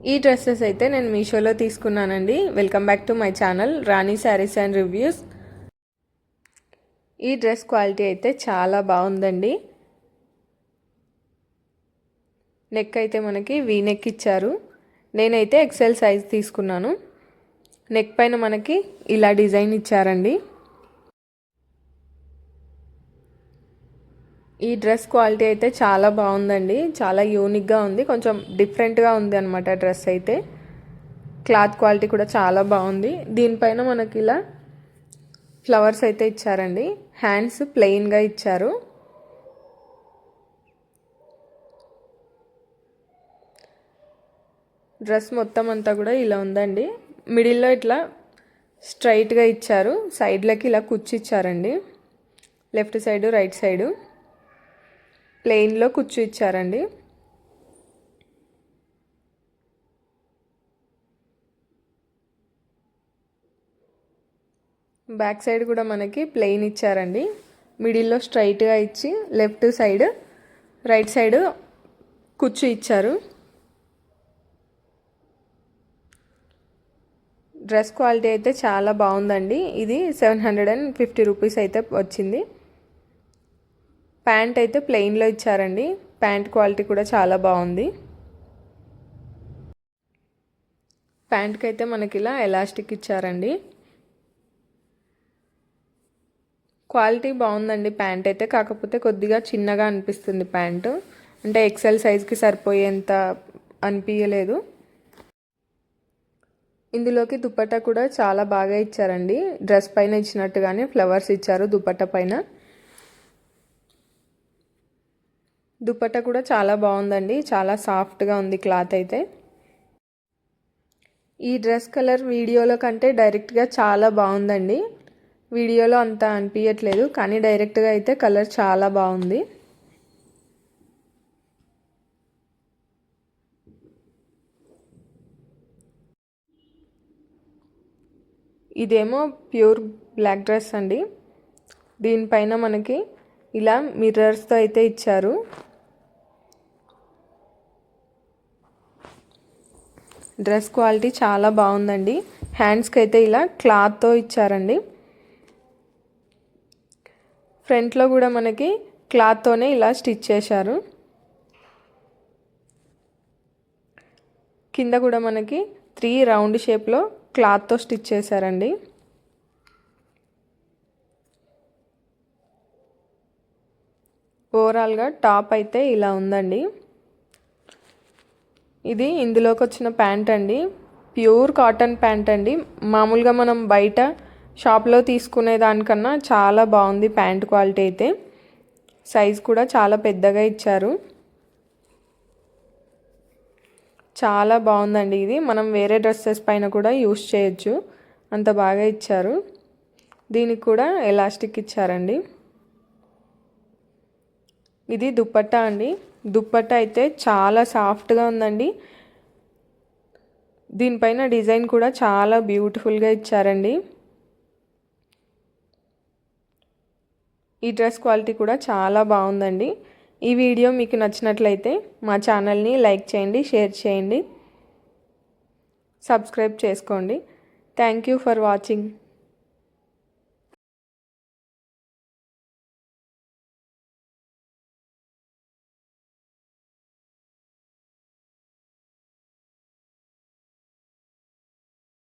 ఈ డ్రెస్సెస్ అయితే నేను మీషోలో తీసుకున్నానండి. Welcome back to my channel Rani saris and reviews. ఈ డ్రెస్ క్వాలిటీ అయితే చాలా బాగుందండి. నెక్ అయితే మనకి వీ నెక్ ఇచ్చారు. నేనైతే ఎక్సెల్ సైజ్ తీసుకున్నాను. నెక్ పైన మనకి ఇలా డిజైన్ ఇచ్చారండి. ఈ డ్రెస్ క్వాలిటీ అయితే చాలా బాగుందండి. చాలా యూనిక్గా ఉంది, కొంచెం డిఫరెంట్గా ఉంది అనమాట డ్రెస్ అయితే. క్లాత్ క్వాలిటీ కూడా చాలా బాగుంది. దీనిపైన మనకి ఇలా ఫ్లవర్స్ అయితే ఇచ్చారండి. హ్యాండ్స్ ప్లెయిన్గా ఇచ్చారు. డ్రెస్ మొత్తం అంతా కూడా ఇలా ఉందండి. మిడిల్లో ఇట్లా స్ట్రైట్గా ఇచ్చారు. సైడ్లకి ఇలా కుచ్చి ఇచ్చారండి. లెఫ్ట్ సైడు రైట్ సైడు ప్లెయిన్లో కుచ్చు ఇచ్చారండి. బ్యాక్ సైడ్ కూడా మనకి ప్లెయిన్ ఇచ్చారండి. మిడిల్లో స్ట్రైట్గా ఇచ్చి లెఫ్ట్ సైడ్ రైట్ సైడ్ కుచ్చు ఇచ్చారు. డ్రెస్ క్వాలిటీ అయితే చాలా బాగుందండి. ఇది 750 రూపీస్ అయితే వచ్చింది. ప్యాంట్ అయితే ప్లెయిన్లో ఇచ్చారండి. ప్యాంట్ క్వాలిటీ కూడా చాలా బాగుంది. ప్యాంట్కి అయితే మనకి ఇలా ఎలాస్టిక్ ఇచ్చారండి. క్వాలిటీ బాగుందండి ప్యాంట్ అయితే. కాకపోతే కొద్దిగా చిన్నగా అనిపిస్తుంది ప్యాంటు. అంటే ఎక్సెల్ సైజ్కి సరిపోయేంత అనిపించలేదు. ఇందులోకి దుపట్టా కూడా చాలా బాగా ఇచ్చారండి. డ్రెస్ పైన ఇచ్చినట్టుగానే ఫ్లవర్స్ ఇచ్చారు దుపట్టా పైన. దుపట్టా కూడా చాలా బాగుందండి. చాలా సాఫ్ట్గా ఉంది క్లాత్ అయితే. ఈ డ్రెస్ కలర్ వీడియోలో కంటే డైరెక్ట్గా చాలా బాగుందండి. వీడియోలో అంత అనిపించట్లేదు, కానీ డైరెక్ట్గా అయితే కలర్ చాలా బాగుంది. ఇదేమో ప్యూర్ బ్లాక్ డ్రెస్ అండి. దీనిపైన మనకి ఇలా మిర్రర్స్తో అయితే ఇచ్చారు. డ్రెస్ క్వాలిటీ చాలా బాగుందండి. హ్యాండ్స్కి అయితే ఇలా క్లాత్తో ఇచ్చారండి. ఫ్రంట్లో కూడా మనకి క్లాత్తోనే ఇలా స్టిచ్ చేశారు. కింద కూడా మనకి 3 రౌండ్ షేప్లో క్లాత్తో స్టిచ్ చేశారండి. ఓవరాల్గా టాప్ అయితే ఇలా ఉందండి. ఇది ఇందులోకి వచ్చిన ప్యాంట్ అండి. ప్యూర్ కాటన్ ప్యాంట్ అండి. మామూలుగా మనం బయట షాప్లో తీసుకునే దానికన్నా చాలా బాగుంది ప్యాంట్ క్వాలిటీ అయితే. సైజ్ కూడా చాలా పెద్దగా ఇచ్చారు. చాలా బాగుందండి. ఇది మనం వేరే డ్రెస్సెస్ పైన కూడా యూస్ చేయొచ్చు, అంత బాగా ఇచ్చారు. దీనికి కూడా ఎలాస్టిక్ ఇచ్చారండి. ఇది దుపట్టా అండి. దుపట్టా అయితే చాలా సాఫ్ట్గా ఉందండి. దీనిపైన డిజైన్ కూడా చాలా బ్యూటిఫుల్గా ఇచ్చారండి. ఈ డ్రెస్ క్వాలిటీ కూడా చాలా బాగుందండి. ఈ వీడియో మీకు నచ్చినట్లయితే మా ఛానల్ని లైక్ చేయండి, షేర్ చేయండి, సబ్స్క్రైబ్ చేసుకోండి. Thank you for watching.